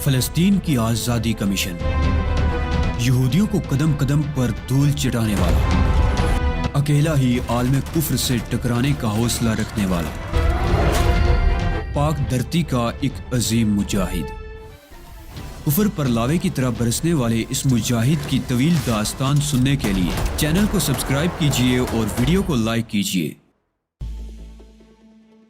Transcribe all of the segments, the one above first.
فلسطین کی آزادی کا مشن، یہودیوں کو قدم قدم پر دھول چٹانے والا، اکیلا ہی عالم کفر سے ٹکرانے کا حوصلہ رکھنے والا، پاک دھرتی کا ایک عظیم مجاہد، کفر پر لاوے کی طرح برسنے والے اس مجاہد کی طویل داستان سننے کے لیے چینل کو سبسکرائب کیجئے اور ویڈیو کو لائک کیجئے۔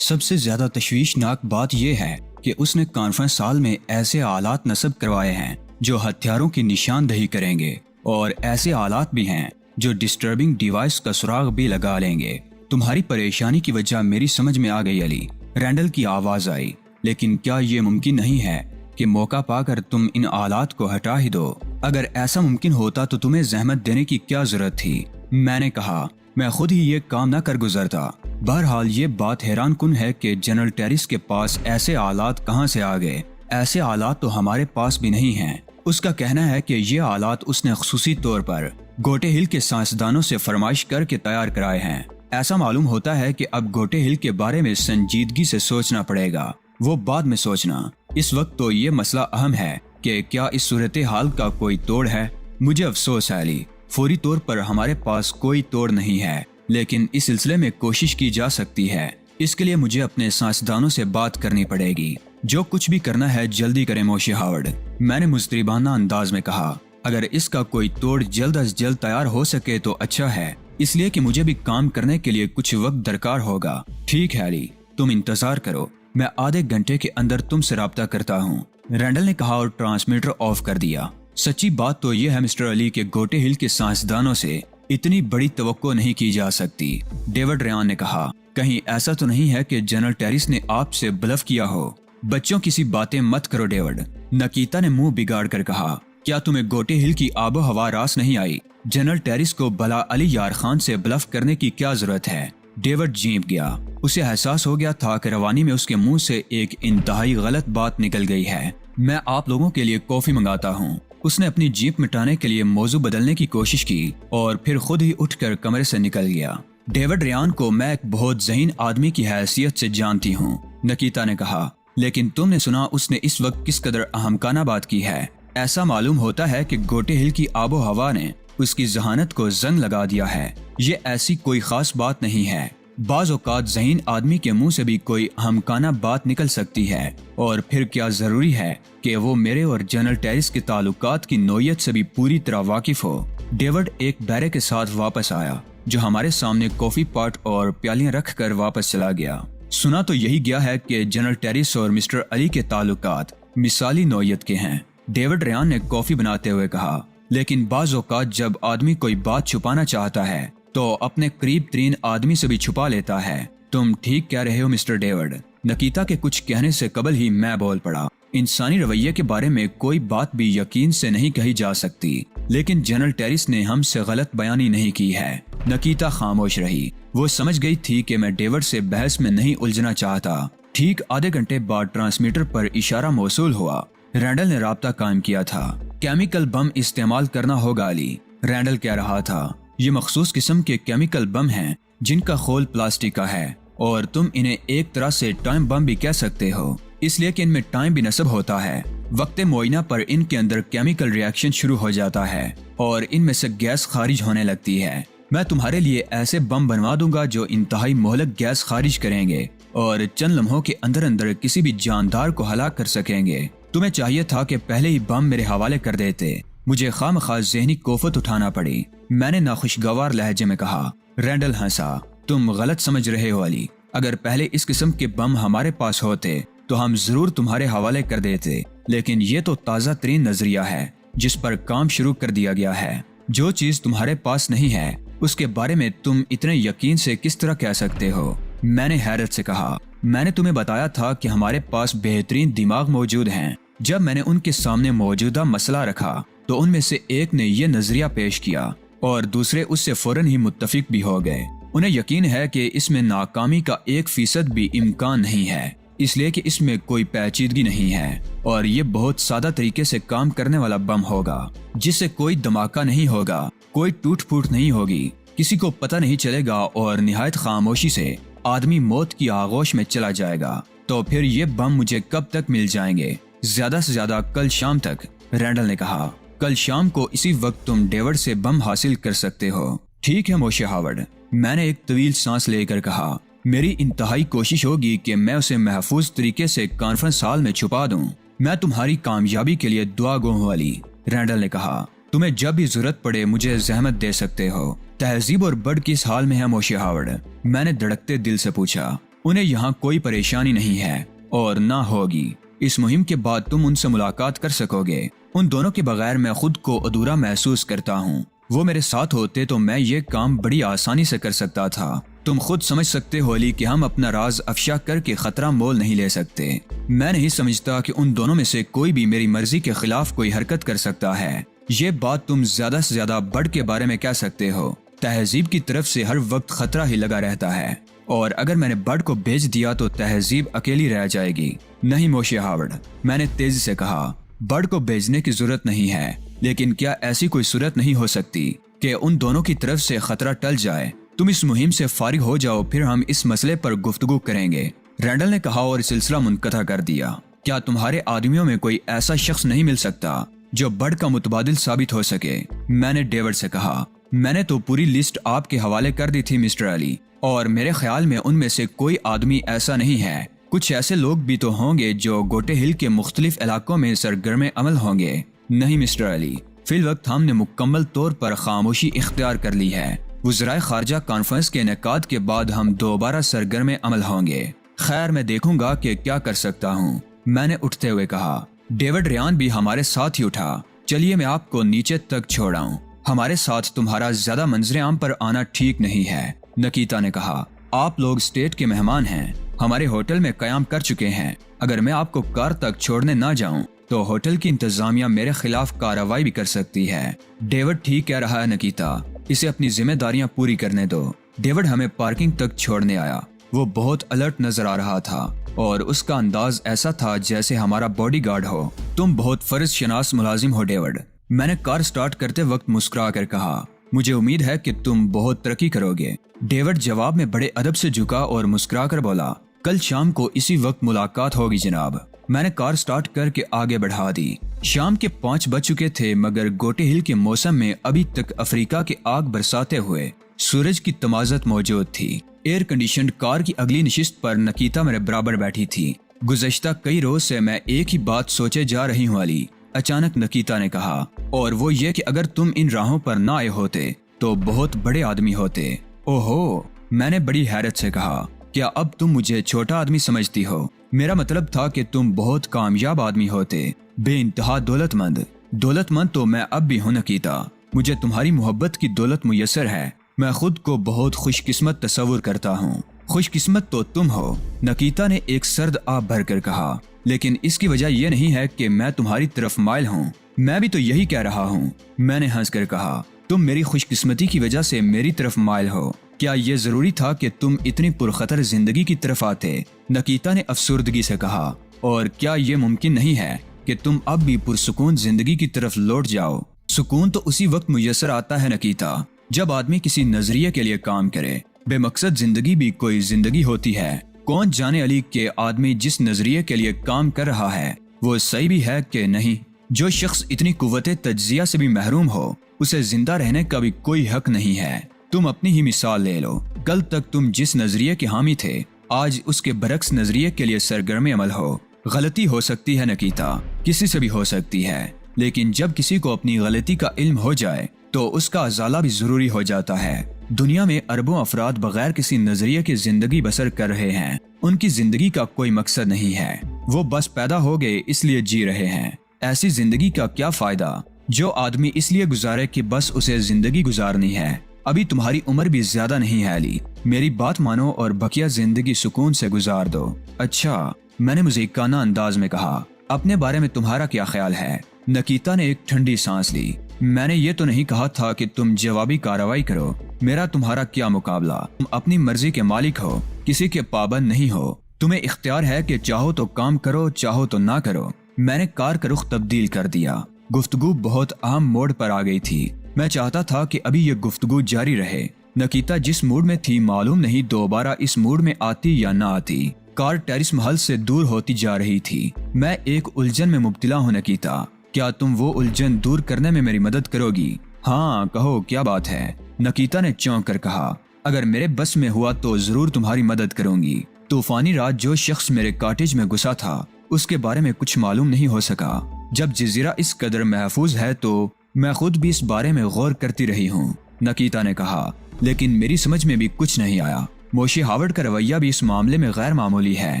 سب سے زیادہ تشویشناک بات یہ ہے کہ اس نے کانفرنس ہال میں ایسے آلات نصب کروائے ہیں جو ہتھیاروں کی نشاندہی کریں گے، اور ایسے آلات بھی ہیں جو ڈسٹربنگ ڈیوائس کا سراغ بھی لگا لیں گے۔ تمہاری پریشانی کی وجہ میری سمجھ میں آ گئی علی، رینڈل کی آواز آئی، لیکن کیا یہ ممکن نہیں ہے کہ موقع پا کر تم ان آلات کو ہٹا ہی دو؟ اگر ایسا ممکن ہوتا تو تمہیں زحمت دینے کی کیا ضرورت تھی؟ میں نے کہا میں خود ہی یہ کام نہ کر گزرتا۔ بہرحال یہ بات حیران کن ہے کہ جنرل ٹیرس کے پاس ایسے آلات کہاں سے آ گئے؟ ایسے آلات تو ہمارے پاس بھی نہیں ہیں۔ اس کا کہنا ہے کہ یہ آلات اس نے خصوصی طور پر گوٹے ہل کے سائنسدانوں سے فرمائش کر کے تیار کرائے ہیں۔ ایسا معلوم ہوتا ہے کہ اب گوٹے ہل کے بارے میں سنجیدگی سے سوچنا پڑے گا، وہ بعد میں سوچنا۔ اس وقت تو یہ مسئلہ اہم ہے کہ کیا اس صورتحال کا کوئی توڑ ہے؟ مجھے افسوس ہے علی، فوری طور پر ہمارے پاس کوئی توڑ نہیں ہے، لیکن اس سلسلے میں کوشش کی جا سکتی ہے۔ اس کے لیے مجھے اپنے سائنسدانوں سے بات کرنی پڑے گی۔ جو کچھ بھی کرنا ہے جلدی کریں موشی ہاورڈ، میں نے مضطربانہ انداز میں کہا۔ اگر اس کا کوئی توڑ جلد از جلد تیار ہو سکے تو اچھا ہے، اس لیے کہ مجھے بھی کام کرنے کے لیے کچھ وقت درکار ہوگا۔ ٹھیک ہے علی، تم انتظار کرو، میں آدھے گھنٹے کے اندر تم سے رابطہ کرتا ہوں، رینڈل نے کہا اور ٹرانسمیٹر آف کر دیا۔ سچی بات تو یہ ہے مسٹر علی کہ گوٹے ہل کے سائنسدانوں سے اتنی بڑی توقع نہیں کی جا سکتی۔ ڈیوڈ ریان نے کہا، کہیں ایسا تو نہیں ہے کہ جنرل ٹیرس نے آپ سے بلف کیا ہو؟ بچوں کسی باتیں مت کرو ڈیوڈ، نکیتا نے منہ بگاڑ کر کہا۔ کیا تمہیں گوٹے ہل کی آب و ہوا راس نہیں آئی؟ جنرل ٹیرس کو بلا علی یار خان سے بلف کرنے کی کیا ضرورت ہے؟ ڈیوڈ جھینپ گیا۔ اسے احساس ہو گیا تھا کہ روانی میں اس کے منہ سے ایک انتہائی غلط بات نکل گئی ہے۔ میں آپ لوگوں کے لیے کافی منگاتا ہوں۔ اس نے اپنی جیپ مٹانے کے لیے موضوع بدلنے کی کوشش کی اور پھر خود ہی اٹھ کر کمرے سے نکل گیا۔ ڈیوڈ ریان کو میں ایک بہت ذہین آدمی کی حیثیت سے جانتی ہوں، نکیتا نے کہا، لیکن تم نے سنا اس نے اس وقت کس قدر احمقانہ بات کی ہے؟ ایسا معلوم ہوتا ہے کہ گوٹے ہل کی آب و ہوا نے اس کی ذہانت کو زنگ لگا دیا ہے۔ یہ ایسی کوئی خاص بات نہیں ہے۔ بعض اوقات ذہین آدمی کے منہ سے بھی کوئی احمقانہ بات نکل سکتی ہے، اور پھر کیا ضروری ہے کہ وہ میرے اور جنرل ٹیرس کے تعلقات کی نوعیت سے بھی پوری طرح واقف ہو؟ ڈیوڈ ایک بیرے کے ساتھ واپس آیا جو ہمارے سامنے کافی پاٹ اور پیالیاں رکھ کر واپس چلا گیا۔ سنا تو یہی گیا ہے کہ جنرل ٹیرس اور مسٹر علی کے تعلقات مثالی نوعیت کے ہیں، ڈیوڈ ریان نے کافی بناتے ہوئے کہا، لیکن بعض اوقات جب آدمی کوئی بات چھپانا چاہتا ہے تو اپنے قریب ترین آدمی سے بھی چھپا لیتا ہے۔ تم ٹھیک کہہ رہے ہو مسٹر ڈیوڈ، نکیتا کے کچھ کہنے سے قبل ہی میں بول پڑا۔ انسانی رویے کے بارے میں کوئی بات بھی یقین سے نہیں کہی جا سکتی، لیکن جنرل ٹیرس نے ہم سے غلط بیانی نہیں کی ہے۔ نکیتا خاموش رہی، وہ سمجھ گئی تھی کہ میں ڈیوڈ سے بحث میں نہیں الجھنا چاہتا۔ ٹھیک آدھے گھنٹے بعد ٹرانسمیٹر پر اشارہ موصول ہوا۔ رینڈل نے رابطہ قائم کیا تھا۔ کیمیکل بم استعمال کرنا ہوگا علی، رینڈل کہہ رہا تھا۔ یہ مخصوص قسم کے کیمیکل بم ہیں جن کا خول پلاسٹک کا ہے، اور تم انہیں ایک طرح سے ٹائم بم بھی کہہ سکتے ہو، اس لیے کہ ان میں ٹائم بھی نصب ہوتا ہے۔ وقت معینہ پر ان کے اندر کیمیکل ری ایکشن شروع ہو جاتا ہے اور ان میں سے گیس خارج ہونے لگتی ہے۔ میں تمہارے لیے ایسے بم بنوا دوں گا جو انتہائی مہلک گیس خارج کریں گے اور چند لمحوں کے اندر اندر کسی بھی جاندار کو ہلاک کر سکیں گے۔ تمہیں چاہیے تھا کہ پہلے ہی بم میرے حوالے کر دیتے، مجھے خواہ ذہنی کوفت اٹھانا پڑی، میں نے ناخوشگوار لہجے میں کہا۔ رینڈل ہنسا، تم غلط سمجھ رہے ہو علی، اگر پہلے اس قسم کے بم ہمارے پاس ہوتے تو ہم ضرور تمہارے حوالے کر دیتے، لیکن یہ تو تازہ ترین نظریہ ہے جس پر کام شروع کر دیا گیا ہے۔ جو چیز تمہارے پاس نہیں ہے اس کے بارے میں تم اتنے یقین سے کس طرح کہہ سکتے ہو؟ میں نے حیرت سے کہا، میں نے تمہیں بتایا تھا کہ ہمارے پاس بہترین دماغ موجود ہیں۔ جب میں نے ان کے سامنے موجودہ مسئلہ رکھا تو ان میں سے ایک نے یہ نظریہ پیش کیا اور دوسرے اس سے فوراً ہی متفق بھی ہو گئے۔ انہیں یقین ہے کہ اس میں ناکامی کا 1% بھی امکان نہیں ہے، اس لیے کہ اس میں کوئی پیچیدگی نہیں ہے اور یہ بہت سادہ طریقے سے کام کرنے والا بم ہوگا جس سے کوئی دھماکہ نہیں ہوگا، کوئی ٹوٹ پھوٹ نہیں ہوگی، کسی کو پتہ نہیں چلے گا اور نہایت خاموشی سے آدمی موت کی آغوش میں چلا جائے گا۔ تو پھر یہ بم مجھے کب تک مل جائیں گے؟ زیادہ سے زیادہ کل شام تک، رینڈل نے کہا۔ کل شام کو اسی وقت تم ڈیوڈ سے بم حاصل کر سکتے ہو۔ ٹھیک ہے موشے ہاورڈ، میں نے ایک طویل سانس لے کر کہا۔ میری انتہائی کوشش ہوگی کہ میں اسے محفوظ طریقے سے کانفرنس ہال میں چھپا دوں۔ میں تمہاری کامیابی کے لیے دعا گو ہوں علی، رینڈل نے کہا۔ تمہیں جب بھی ضرورت پڑے مجھے زحمت دے سکتے ہو۔ تہذیب اور بڈ کس حال میں ہے موشے ہاورڈ؟ میں نے دھڑکتے دل سے پوچھا۔ انہیں یہاں کوئی پریشانی نہیں ہے اور نہ ہوگی۔ اس مہم کے بعد تم ان سے ملاقات کر سکو گے۔ ان دونوں کے بغیر میں خود کو ادھورا محسوس کرتا ہوں۔ وہ میرے ساتھ ہوتے تو میں یہ کام بڑی آسانی سے کر سکتا تھا۔ تم خود سمجھ سکتے ہو علی کہ ہم اپنا راز افشا کر کے خطرہ مول نہیں لے سکتے۔ میں نہیں سمجھتا کہ ان دونوں میں سے کوئی بھی میری مرضی کے خلاف کوئی حرکت کر سکتا ہے۔ یہ بات تم زیادہ سے زیادہ بڈ کے بارے میں کہہ سکتے ہو۔ تہذیب کی طرف سے ہر وقت خطرہ ہی لگا رہتا ہے، اور اگر میں نے بڈ کو بھیج دیا تو تہذیب اکیلی رہ جائے گی۔ نہیں موشے ہاورڈ، میں نے تیزی سے کہا، بڈ کو بھیجنے کی ضرورت نہیں ہے، لیکن کیا ایسی کوئی صورت نہیں ہو سکتی کہ ان دونوں کی طرف سے خطرہ ٹل جائے؟ تم اس مہم سے فارغ ہو جاؤ، پھر ہم اس مسئلے پر گفتگو کریں گے، رینڈل نے کہا اور سلسلہ منقطع کر دیا۔ کیا تمہارے آدمیوں میں کوئی ایسا شخص نہیں مل سکتا جو بڈ کا متبادل ثابت ہو سکے؟ میں نے ڈیوڈ سے کہا۔ میں نے تو پوری لسٹ آپ کے حوالے کر دی تھی مسٹر علی، اور میرے خیال میں ان میں سے کوئی آدمی ایسا نہیں ہے۔ کچھ ایسے لوگ بھی تو ہوں گے جو گوٹے ہل کے مختلف علاقوں میں سرگرم عمل ہوں گے۔ نہیں مسٹر علی، فی الوقت ہم نے مکمل طور پر خاموشی اختیار کر لی ہے۔ وزرائے خارجہ کانفرنس کے انعقاد کے بعد ہم دوبارہ سرگرم عمل ہوں گے۔ خیر، میں دیکھوں گا کہ کیا کر سکتا ہوں، میں نے اٹھتے ہوئے کہا۔ ڈیوڈ ریان بھی ہمارے ساتھ ہی اٹھا۔ چلیے میں آپ کو نیچے تک چھوڑاؤں، ہمارے ساتھ تمہارا زیادہ منظر عام پر آنا ٹھیک نہیں ہے، نکیتا نے کہا۔ آپ لوگ اسٹیٹ کے مہمان ہیں، ہمارے ہوٹل میں قیام کر چکے ہیں۔ اگر میں آپ کو کار تک چھوڑنے نہ جاؤں تو ہوٹل کی انتظامیہ میرے خلاف کارروائی بھی کر سکتی ہے۔ ڈیوڈ ٹھیک کہہ رہا ہے نکیتا، اسے اپنی ذمہ داریاں پوری کرنے دو۔ ڈیوڈ ہمیں پارکنگ تک چھوڑنے آیا۔ وہ بہت الرٹ نظر آ رہا تھا اور اس کا انداز ایسا تھا جیسے ہمارا باڈی گارڈ ہو۔ تم بہت فرض شناس ملازم ہو ڈیوڈ، میں نے کار سٹارٹ کرتے وقت مسکرا کر کہا۔ مجھے امید ہے کہ تم بہت ترقی کرو گے۔ ڈیوڈ جواب میں بڑے ادب سے جھکا اور مسکرا کر بولا، کل شام کو اسی وقت ملاقات ہوگی جناب۔ میں نے کار سٹارٹ کر کے آگے بڑھا دی۔ شام کے 5 بج چکے تھے، مگر گوٹے ہل کے موسم میں ابھی تک افریقہ کے آگ برساتے ہوئے سورج کی تمازت موجود تھی۔ ایئر کنڈیشنڈ کار کی اگلی نشست پر نکیتا میرے برابر بیٹھی تھی۔ گزشتہ کئی روز سے میں ایک ہی بات سوچے جا رہی ہوں علی، اچانک نکیتا نے کہا، اور وہ یہ کہ اگر تم ان راہوں پر نہ آئے ہوتے تو بہت بڑے آدمی ہوتے۔ اوہو، میں نے بڑی حیرت سے کہا، کیا اب تم مجھے چھوٹا آدمی سمجھتی ہو؟ میرا مطلب تھا کہ تم بہت کامیاب آدمی ہوتے، بے انتہا دولت مند۔ دولت مند تو میں اب بھی ہوں نکیتا، مجھے تمہاری محبت کی دولت میسر ہے۔ میں خود کو بہت خوش قسمت تصور کرتا ہوں۔ خوش قسمت تو تم ہو، نکیتا نے ایک سرد آب بھر کر کہا، لیکن اس کی وجہ یہ نہیں ہے کہ میں تمہاری طرف مائل ہوں۔ میں بھی تو یہی کہہ رہا ہوں، میں نے ہنس کر کہا۔ تم میری خوش قسمتی کی وجہ سے میری طرف مائل ہو؟ کیا یہ ضروری تھا کہ تم اتنی پرخطر زندگی کی طرف آتے؟ نکیتا نے افسردگی سے کہا، اور کیا یہ ممکن نہیں ہے کہ تم اب بھی پرسکون زندگی کی طرف لوٹ جاؤ؟ سکون تو اسی وقت میسر آتا ہے نکیتا جب آدمی کسی نظریے کے لیے کام کرے۔ بے مقصد زندگی بھی کوئی زندگی ہوتی ہے۔ کون جانے علی کہ آدمی جس نظریے کے لیے کام کر رہا ہے وہ صحیح بھی ہے کہ نہیں۔ جو شخص اتنی قوت تجزیہ سے بھی محروم ہو، اسے زندہ رہنے کا بھی کوئی حق نہیں ہے۔ تم اپنی ہی مثال لے لو، کل تک تم جس نظریے کے حامی تھے، آج اس کے برعکس نظریے کے لیے سرگرم عمل ہو۔ غلطی ہو سکتی ہے نکیتا، کسی سے بھی ہو سکتی ہے، لیکن جب کسی کو اپنی غلطی کا علم ہو جائے تو اس کا ازالہ بھی ضروری ہو جاتا ہے۔ دنیا میں اربوں افراد بغیر کسی نظریے کی زندگی بسر کر رہے ہیں۔ ان کی زندگی کا کوئی مقصد نہیں ہے، وہ بس پیدا ہو گئے اس لیے جی رہے ہیں۔ ایسی زندگی کا کیا فائدہ جو آدمی اس لیے گزارے کہ بس اسے زندگی گزارنی ہے۔ ابھی تمہاری عمر بھی زیادہ نہیں ہے علی، میری بات مانو اور بقیہ زندگی سکون سے گزار دو۔ اچھا، میں نے مذاکرانہ انداز میں کہا، اپنے بارے میں تمہارا کیا خیال ہے؟ نکیتا نے ایک ٹھنڈی سانس لی۔ میں نے یہ تو نہیں کہا تھا کہ تم جوابی کارروائی کرو۔ میرا تمہارا کیا مقابلہ؟ تم اپنی مرضی کے مالک ہو، کسی کے پابند نہیں ہو۔ تمہیں اختیار ہے کہ چاہو تو کام کرو، چاہو تو نہ کرو۔ میں نے کار کا رخ تبدیل کر دیا۔ گفتگو بہت اہم موڑ پر آ گئی تھی۔ میں چاہتا تھا کہ ابھی یہ گفتگو جاری رہے۔ نکیتا جس موڈ میں تھی معلوم نہیں دوبارہ اس موڈ میں آتی یا نہ آتی۔ کار ٹیرس محل سے دور ہوتی جا رہی تھی۔ میں ایک الجھن میں مبتلا ہوں نکیتا، کیا تم وہ الجھن دور کرنے میں میری مدد کرو گی؟ ہاں کہو کیا بات ہے؟ نکیتا نے چونک کر کہا، اگر میرے بس میں ہوا تو ضرور تمہاری مدد کروں گی۔ طوفانی رات جو شخص میرے کاٹیج میں گھسا تھا اس کے بارے میں کچھ معلوم نہیں ہو سکا۔ جب جزیرہ اس قدر محفوظ ہے تو میں خود بھی اس بارے میں غور کرتی رہی ہوں، نکیتا نے کہا، لیکن میری سمجھ میں بھی کچھ نہیں آیا۔ موشی ہاورڈ کا رویہ بھی اس معاملے میں غیر معمولی ہے۔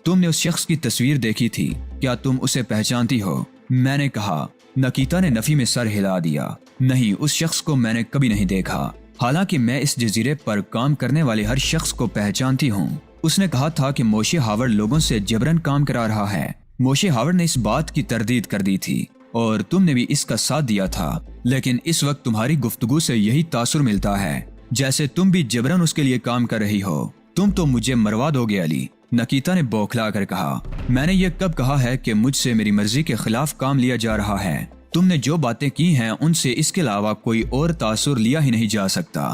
تم نے اس شخص کی تصویر دیکھی تھی، کیا تم اسے پہچانتی ہو؟ میں نے کہا۔ نکیتا نے نفی میں سر ہلا دیا، نہیں، اس شخص کو میں نے کبھی نہیں دیکھا، حالانکہ میں اس جزیرے پر کام کرنے والے ہر شخص کو پہچانتی ہوں۔ اس نے کہا تھا کہ موشی ہاورڈ لوگوں سے جبرن کام کرا رہا ہے۔ موشی ہاورڈ نے اس بات کی تردید کر دی تھی اور تم نے بھی اس کا ساتھ دیا تھا، لیکن اس وقت تمہاری گفتگو سے یہی تاثر ملتا ہے جیسے تم بھی جبرن اس کے لیے کام کر رہی ہو۔ تم تو مجھے مروا دو گے علی، نکیتا نے بوکھلا کر کہا۔ میں نے یہ کب کہا ہے کہ مجھ سے میری مرضی کے خلاف کام لیا جا رہا ہے؟ تم نے جو باتیں کی ہیں ان سے اس کے علاوہ کوئی اور تاثر لیا ہی نہیں جا سکتا۔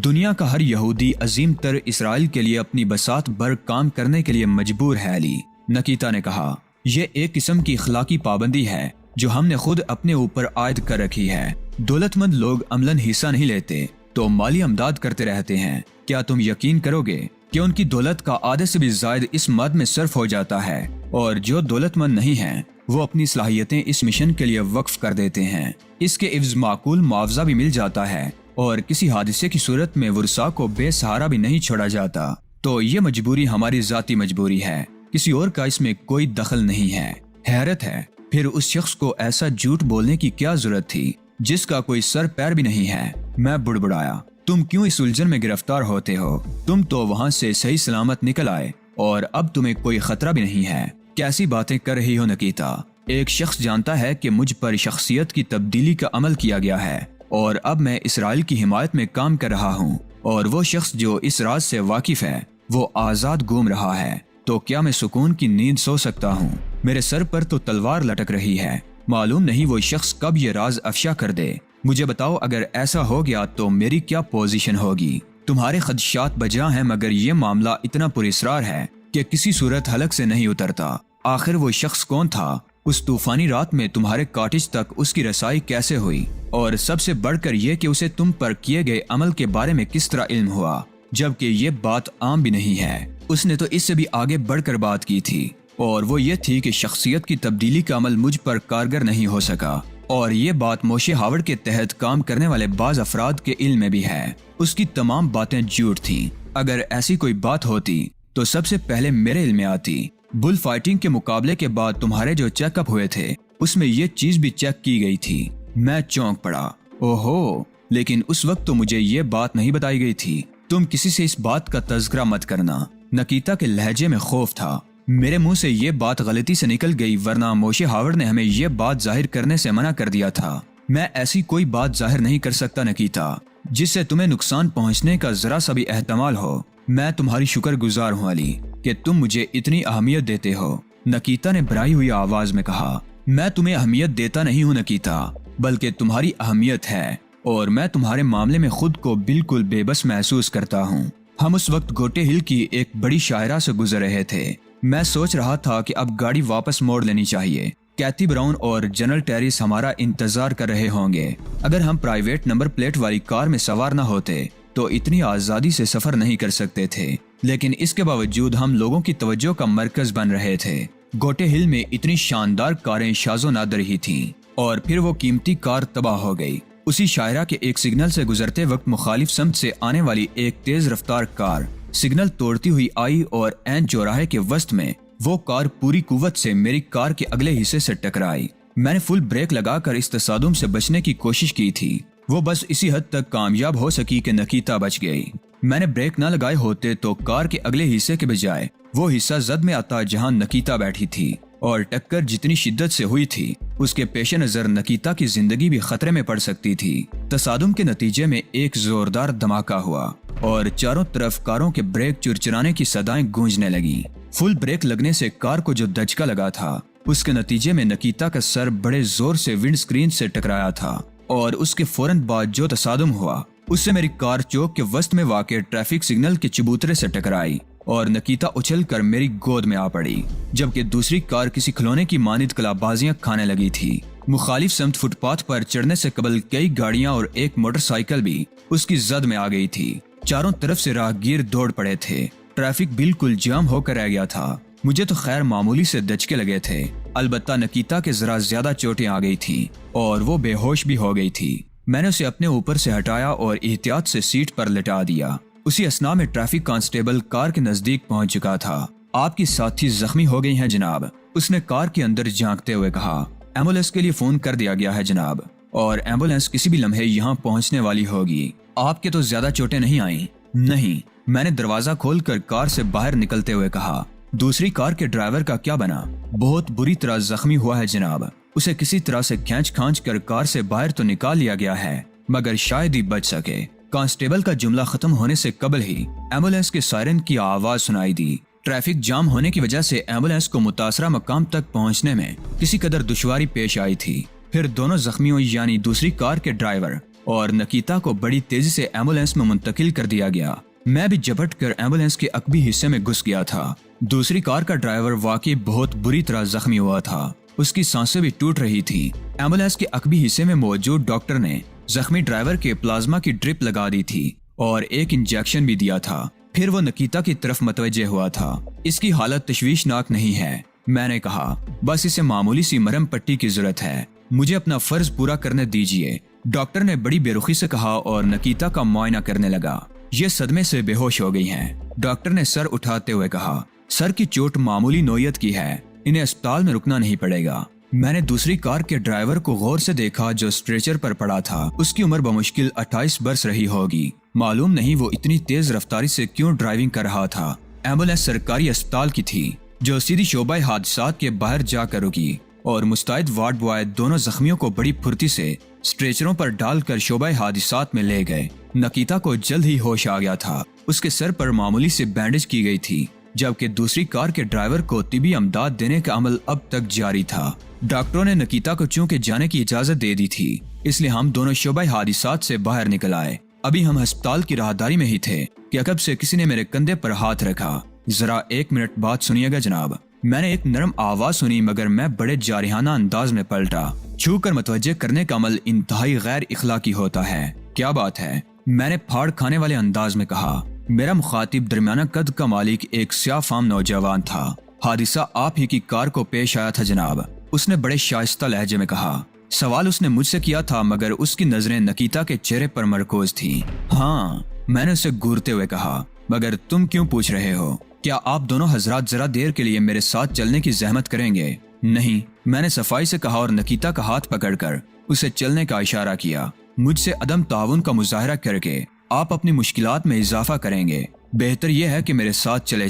دنیا کا ہر یہودی عظیم تر اسرائیل کے لیے اپنی بساط بھر کام کرنے کے لیے مجبور ہے علی، نکیتا نے کہا۔ یہ ایک قسم کی اخلاقی پابندی ہے جو ہم نے خود اپنے اوپر عائد کر رکھی ہے۔ دولت مند لوگ عملاً حصہ نہیں لیتے تو مالی امداد کرتے رہتے ہیں۔ کیا تم یقین کرو گے کہ ان کی دولت کا آدھے سے بھی زائد اس مد میں صرف ہو جاتا ہے، اور جو دولت مند نہیں ہیں وہ اپنی صلاحیتیں اس مشن کے لیے وقف کر دیتے ہیں۔ اس کے عوض معقول معاوضہ بھی مل جاتا ہے اور کسی حادثے کی صورت میں ورثاء کو بے سہارا بھی نہیں چھوڑا جاتا۔ تو یہ مجبوری ہماری ذاتی مجبوری ہے، کسی اور کا اس میں کوئی دخل نہیں ہے۔ حیرت ہے، پھر اس شخص کو ایسا جھوٹ بولنے کی کیا ضرورت تھی جس کا کوئی سر پیر بھی نہیں ہے؟ میں بڑبڑایا، تم کیوں اس الجھن میں گرفتار ہوتے ہو؟ تم تو وہاں سے صحیح سلامت نکل آئے اور اب تمہیں کوئی خطرہ بھی نہیں ہے۔ کیسی باتیں کر رہی ہو نکیتا؟ ایک شخص جانتا ہے کہ مجھ پر شخصیت کی تبدیلی کا عمل کیا گیا ہے اور اب میں اسرائیل کی حمایت میں کام کر رہا ہوں، اور وہ شخص جو اس راز سے واقف ہے وہ آزاد گھوم رہا ہے، تو کیا میں سکون کی نیند سو سکتا ہوں؟ میرے سر پر تو تلوار لٹک رہی ہے، معلوم نہیں وہ شخص کب یہ راز افشا کر دے۔ مجھے بتاؤ، اگر ایسا ہو گیا تو میری کیا پوزیشن ہوگی؟ تمہارے خدشات بجا ہیں، مگر یہ معاملہ اتنا پراسرار ہے کہ کسی صورت حلق سے نہیں اترتا۔ آخر وہ شخص کون تھا؟ اس طوفانی رات میں تمہارے کاٹیج تک اس کی رسائی کیسے ہوئی؟ اور سب سے بڑھ کر یہ کہ اسے تم پر کیے گئے عمل کے بارے میں کس طرح علم ہوا، جبکہ یہ بات عام بھی نہیں ہے۔ اس نے تو اس سے بھی آگے بڑھ کر بات کی تھی، اور وہ یہ تھی کہ شخصیت کی تبدیلی کا عمل مجھ پر کارگر نہیں ہو سکا، اور یہ بات موشی ہاورڈ کے تحت کام کرنے والے بعض افراد کے علم میں بھی ہے۔ اس کی تمام باتیں جھوٹ تھیں۔ اگر ایسی کوئی بات ہوتی تو سب سے پہلے میرے علم میں آتی۔ بل فائٹنگ کے مقابلے کے بعد تمہارے جو چیک اپ ہوئے تھے اس میں یہ چیز بھی چیک کی گئی تھی۔ میں چونک پڑا، اوہو، لیکن اس وقت تو مجھے یہ بات نہیں بتائی گئی تھی۔ تم کسی سے اس بات کا تذکرہ مت کرنا، نکیتا کے لہجے میں خوف تھا۔ میرے منہ سے یہ بات غلطی سے نکل گئی، ورنہ موشی ہاورڈ نے ہمیں یہ بات ظاہر کرنے سے منع کر دیا تھا۔ میں ایسی کوئی بات ظاہر نہیں کر سکتا نکیتا جس سے تمہیں نقصان پہنچنے کا ذرا سا بھی احتمال ہو۔ میں تمہاری شکر گزار ہوں علی کہ تم مجھے اتنی اہمیت دیتے ہو، نکیتا نے بھرائی ہوئی آواز میں کہا۔ میں تمہیں اہمیت دیتا نہیں ہوں نکیتا، بلکہ تمہاری اہمیت ہے، اور میں تمہارے معاملے میں خود کو بالکل بے بس محسوس کرتا ہوں۔ ہم اس وقت گوٹے ہل کی ایک بڑی شاعرہ سے گزر رہے تھے۔ میں سوچ رہا تھا کہ اب گاڑی واپس موڑ لینی چاہیے۔ کیتھی براؤن اور جنرل ٹیریس ہمارا انتظار کر رہے ہوں گے۔ اگر ہم پرائیویٹ نمبر پلیٹ والی کار میں سوار نہ ہوتے تو اتنی آزادی سے سفر نہیں کر سکتے تھے، لیکن اس کے باوجود ہم لوگوں کی توجہ کا مرکز بن رہے تھے۔ گوٹے ہل میں اتنی شاندار کاریں شاذ و نادر ہی تھیں، اور پھر وہ قیمتی کار تباہ ہو گئی۔ اسی شاعرہ کے ایک سگنل سے گزرتے وقت مخالف سمت سے آنے والی ایک تیز رفتار کار سگنل توڑتی ہوئی آئی، اور عین چوراہے کے وسط میں وہ کار پوری قوت سے میری کار کے اگلے حصے سے ٹکرائی۔ میں نے فل بریک لگا کر اس تصادم سے بچنے کی کوشش کی تھی، وہ بس اسی حد تک کامیاب ہو سکی کہ نکیتا بچ گئی۔ میں نے بریک نہ لگائے ہوتے تو کار کے اگلے حصے کے بجائے وہ حصہ زد میں آتا جہاں نکیتا بیٹھی تھی، اور ٹکر جتنی شدت سے ہوئی تھی اس کے پیش نظر نکیتا کی زندگی بھی خطرے میں پڑ سکتی تھی۔ تصادم کے نتیجے میں ایک زوردار دھماکہ ہوا اور چاروں طرف کاروں کے بریک چرچرانے کی صدائیں گونجنے لگیں۔ فل بریک لگنے سے کار کو جو دھچکا لگا تھا اس کے نتیجے میں نکیتا کا سر بڑے زور سے ونڈ سکرین سے ٹکرایا تھا، اور اس کے فوراً بعد جو تصادم ہوا اس سے میری کار چوک کے وسط میں واقع ٹریفک سگنل کے چبوترے سے ٹکرائی۔ اور نکیتا اچھل کر میری گود میں آ پڑی، جبکہ دوسری کار کسی کھلونے کی مانند کلابازیاں کھانے لگی تھی۔ مخالف سمت فٹ پاتھ پر چڑھنے سے قبل کئی گاڑیاں اور ایک موٹر سائیکل بھی اس کی زد میں آ گئی تھی۔ چاروں طرف سے راہگیر دوڑ پڑے تھے، ٹریفک بالکل جام ہو کر رہ گیا تھا۔ مجھے تو خیر معمولی سے دھچکے لگے تھے، البتہ نکیتا کے ذرا زیادہ چوٹیں آ گئی تھیں اور وہ بے ہوش بھی ہو گئی تھی۔ میں نے اسے اپنے اوپر سے ہٹایا اور احتیاط سے سیٹ پر لٹا دیا۔ اسی اثنا میں ٹریفک کانسٹیبل کار کے نزدیک پہنچ چکا تھا۔ آپ کی ساتھی زخمی ہو گئی ہیں جناب، اس نے کار کے اندر جھانکتے ہوئے کہا۔ ایمبولینس کے لیے فون کر دیا گیا ہے جناب، اور ایمبولینس کسی بھی لمحے یہاں پہنچنے والی ہوگی۔ آپ کے تو زیادہ چوٹیں نہیں آئیں؟ نہیں، میں نے دروازہ کھول کر کار سے باہر نکلتے ہوئے کہا۔ دوسری کار کے ڈرائیور کا کیا بنا؟ بہت بری طرح زخمی ہوا ہے جناب، اسے کسی طرح سے کھینچ کر کار سے باہر تو نکال لیا گیا ہے، مگر شاید ہی بچ سکے۔ کانسٹیبل کا جملہ ختم ہونے سے قبل ہی ایمبولینس کے سائرن کی آواز سنائی دی۔ ٹریفک جام ہونے کی وجہ سے ایمبولینس کو متاثرہ مقام تک پہنچنے میں کسی قدر دشواری پیش آئی تھی۔ پھر دونوں زخمیوں یعنی دوسری کار کے ڈرائیور اور نکیتا کو بڑی تیزی سے ایمبولینس میں منتقل کر دیا گیا۔ میں بھی جھپٹ کر ایمبولینس کے عقبی حصے میں گھس گیا تھا۔ دوسری کار کا ڈرائیور واقعی بہت بری طرح زخمی ہوا تھا، اس کی سانسیں بھی ٹوٹ رہی تھی۔ ایمبولینس کے عقبی حصے میں موجود ڈاکٹر نے زخمی ڈرائیور کے پلازما کی ڈرپ لگا دی تھی اور ایک انجیکشن بھی دیا تھا۔ پھر وہ نکیتا کی طرف متوجہ ہوا تھا۔ اس کی حالت تشویشناک نہیں ہے، میں نے کہا، بس اسے معمولی سی مرہم پٹی کی ضرورت ہے، مجھے اپنا فرض پورا کرنے دیجیے، ڈاکٹر نے بڑی بے رخی سے کہا اور نکیتا کا معائنہ کرنے لگا۔ یہ صدمے سے بے ہوش ہو گئی ہیں، ڈاکٹر نے سر اٹھاتے ہوئے کہا۔ سر کی چوٹ معمولی نوعیت کی ہے، انہیں اسپتال میں رکنا نہیں پڑے گا۔ میں نے دوسری کار کے ڈرائیور کو غور سے دیکھا جو اسٹریچر پر پڑا تھا۔ اس کی عمر بمشکل 28 برس رہی ہوگی، معلوم نہیں وہ اتنی تیز رفتاری سے کیوں ڈرائیونگ کر رہا تھا۔ ایمبولینس سرکاری اسپتال کی تھی جو سیدھی شعبہ حادثات کے باہر جا کر رکی، اور مستعد وارڈ بوائے دونوں زخمیوں کو بڑی پھرتی سے اسٹریچروں پر ڈال کر شعبہ حادثات میں لے گئے۔ نکیتا کو جلد ہی ہوش آ گیا تھا، اس کے سر پر معمولی سے بینڈیج کی گئی تھی، جبکہ دوسری کار کے ڈرائیور کو طبی امداد دینے کا عمل اب تک جاری تھا۔ ڈاکٹروں نے نکیتا کو چونکہ جانے کی اجازت دے دی تھی، اس لیے ہم دونوں شعبہ حادثات سے باہر نکل آئے۔ ابھی ہم ہسپتال کی راہداری میں ہی تھے کہ عقب سے کسی نے میرے کندھے پر ہاتھ رکھا۔ ذرا 1 منٹ بات سنیے گا جناب۔ میں نے ایک نرم آواز سنی، مگر میں بڑے جارحانہ انداز میں پلٹا۔ چھو کر متوجہ کرنے کا عمل انتہائی غیر اخلاقی ہوتا ہے۔ کیا بات ہے؟ میں نے پھاڑ کھانے والے انداز میں کہا۔ میرا مخاطب درمیانہ قد کا مالک ایک سیاہ فام نوجوان تھا۔ حادثہ آپ ہی کی کار کو پیش آیا تھا جناب، اس نے بڑے شائستہ لہجے میں کہا۔ سوال اس نے مجھ سے کیا تھا، مگر اس کی نظریں نکیتا کے چہرے پر مرکوز تھیں۔ ہاں، میں نے اسے گورتے ہوئے کہا، مگر تم کیوں پوچھ رہے ہو؟ کیا آپ دونوں حضرات ذرا دیر کے لیے میرے ساتھ چلنے کی زحمت کریں گے؟ نہیں، میں نے صفائی سے کہا اور نکیتا کا ہاتھ پکڑ کر اسے چلنے کا اشارہ کیا۔ مجھ سے عدم تعاون کا مظاہرہ کر کے آپ اپنی مشکلات میں اضافہ کریں گے۔ بہتر یہ ہے کہ میرے ساتھ چلیں۔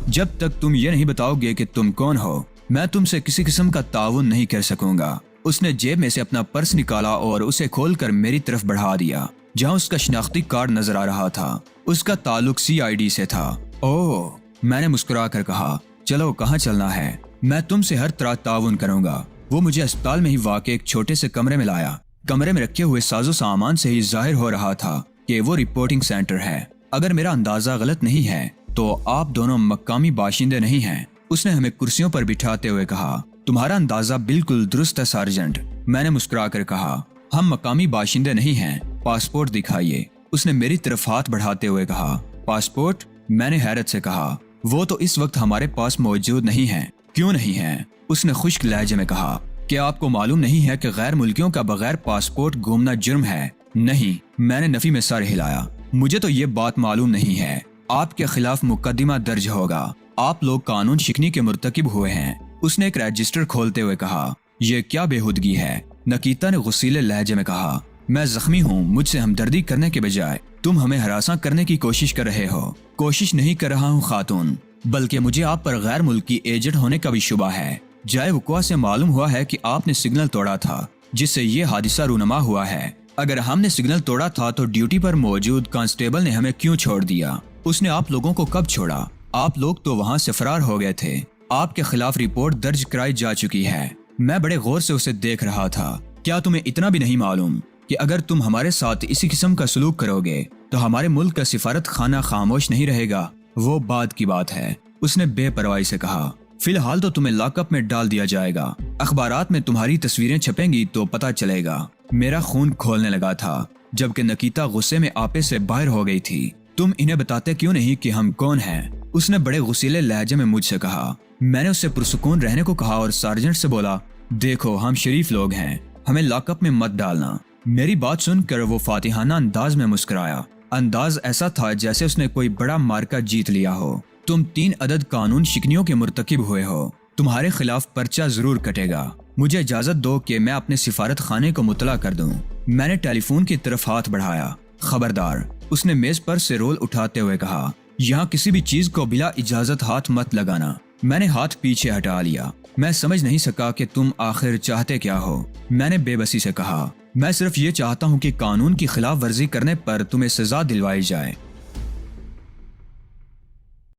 جب تک تم یہ نہیں بتاؤ گے کہ تم کون ہو، میں تم سے کسی قسم کا تعاون نہیں کر سکوں گا۔ اس نے جیب میں سے اپنا پرس نکالا اور اسے کھول کر میری طرف بڑھا دیا، جہاں اس کا شناختی کارڈ نظر آ رہا تھا۔ اس کا تعلق CID سے تھا۔ اوہ، میں نے مسکرا کر کہا، چلو کہاں چلنا ہے؟ میں تم سے ہر طرح تعاون کروں گا۔ وہ مجھے اسپتال میں ہی واقع ایک چھوٹے سے کمرے میں لایا۔ کمرے میں رکھے ہوئے ساز و سامان سے ہی ظاہر ہو رہا تھا کہ وہ رپورٹنگ سینٹر ہے۔ اگر میرا اندازہ غلط نہیں ہے تو آپ دونوں مقامی باشندے نہیں ہیں، اس نے ہمیں کرسیوں پر بٹھاتے ہوئے کہا۔ تمہارا اندازہ بالکل درست ہے سارجنٹ، میں نے مسکرا کر کہا۔ ہم مقامی باشندے نہیں ہیں، پاسپورٹ دکھائیے، اس نے میری طرف ہاتھ بڑھاتے ہوئے کہا۔ پاسپورٹ؟ میں نے حیرت سے کہا۔ وہ تو اس وقت ہمارے پاس موجود نہیں ہیں۔ کیوں نہیں ہیں؟ اس نے خشک لہجے میں کہا۔ کیا آپ کو معلوم نہیں ہے کہ غیر ملکیوں کا بغیر پاسپورٹ گھومنا جرم ہے؟ نہیں، میں نے نفی میں سر ہلایا۔ مجھے تو یہ بات معلوم نہیں ہے۔ آپ کے خلاف مقدمہ درج ہوگا، آپ لوگ قانون شکنی کے مرتکب ہوئے ہیں، اس نے ایک رجسٹر کھولتے ہوئے کہا۔ یہ کیا بےہودگی ہے؟ نکیتا نے غصیلے لہجے میں کہا۔ میں زخمی ہوں، مجھ سے ہمدردی کرنے کے بجائے تم ہمیں ہراساں کرنے کی کوشش کر رہے ہو۔ کوشش نہیں کر رہا ہوں خاتون، بلکہ مجھے آپ پر غیر ملکی ایجنٹ ہونے کا بھی شبہ ہے۔ جائے وقوع سے معلوم ہوا ہے کہ آپ نے سگنل توڑا تھا، جس سے یہ حادثہ رونما ہوا ہے۔ اگر ہم نے سگنل توڑا تھا تو ڈیوٹی پر موجود کانسٹیبل نے ہمیں کیوں چھوڑ دیا؟ اس نے آپ لوگوں کو کب چھوڑا؟ آپ لوگ تو وہاں سے فرار ہو گئے تھے۔ آپ کے خلاف رپورٹ درج کرائی جا چکی ہے۔ میں بڑے غور سے اسے دیکھ رہا تھا۔ کیا تمہیں اتنا بھی نہیں معلوم کہ اگر تم ہمارے ساتھ اسی قسم کا سلوک کرو گے تو ہمارے ملک کا سفارت خانہ خاموش نہیں رہے گا؟ وہ بعد کی بات ہے، اس نے بے پرواہی سے کہا۔ فی الحال تو تمہیں لاک اپ میں ڈال دیا جائے گا، اخبارات میں تمہاری تصویریں چھپیں گی تو پتہ چلے گا۔ میرا خون کھولنے لگا تھا جبکہ نکیتا غصے میں آپے سے باہر ہو گئی تھی۔ تم انہیں بتاتے کیوں نہیں کہ ہم کون ہیں؟ اس نے بڑے غصیلے لہجے میں مجھ سے کہا۔ میں نے اس سے پرسکون رہنے کو کہا اور سارجنٹ سے بولا، دیکھو ہم شریف لوگ ہیں، ہمیں لاک اپ میں مت ڈالنا۔ میری بات سن کر وہ فاتحانہ انداز میں مسکرایا، انداز ایسا تھا جیسے اس نے کوئی بڑا مارکا جیت لیا ہو۔ تم 3 عدد قانون شکنیوں کے مرتکب ہوئے ہو، تمہارے خلاف پرچہ ضرور کٹے گا۔ مجھے اجازت دو کہ میں اپنے سفارت خانے کو مطلع کر دوں۔ میں نے ٹیلی فون کی طرف ہاتھ بڑھایا۔ خبردار، اس نے میز پر سے رول اٹھاتے ہوئے کہا، یہاں کسی بھی چیز کو بلا اجازت ہاتھ مت لگانا۔ میں نے ہاتھ پیچھے ہٹا لیا۔ میں سمجھ نہیں سکا کہ تم آخر چاہتے کیا ہو، میں نے بے بسی سے کہا۔ میں صرف یہ چاہتا ہوں کہ قانون کی خلاف ورزی کرنے پر تمہیں سزا دلوائی جائے۔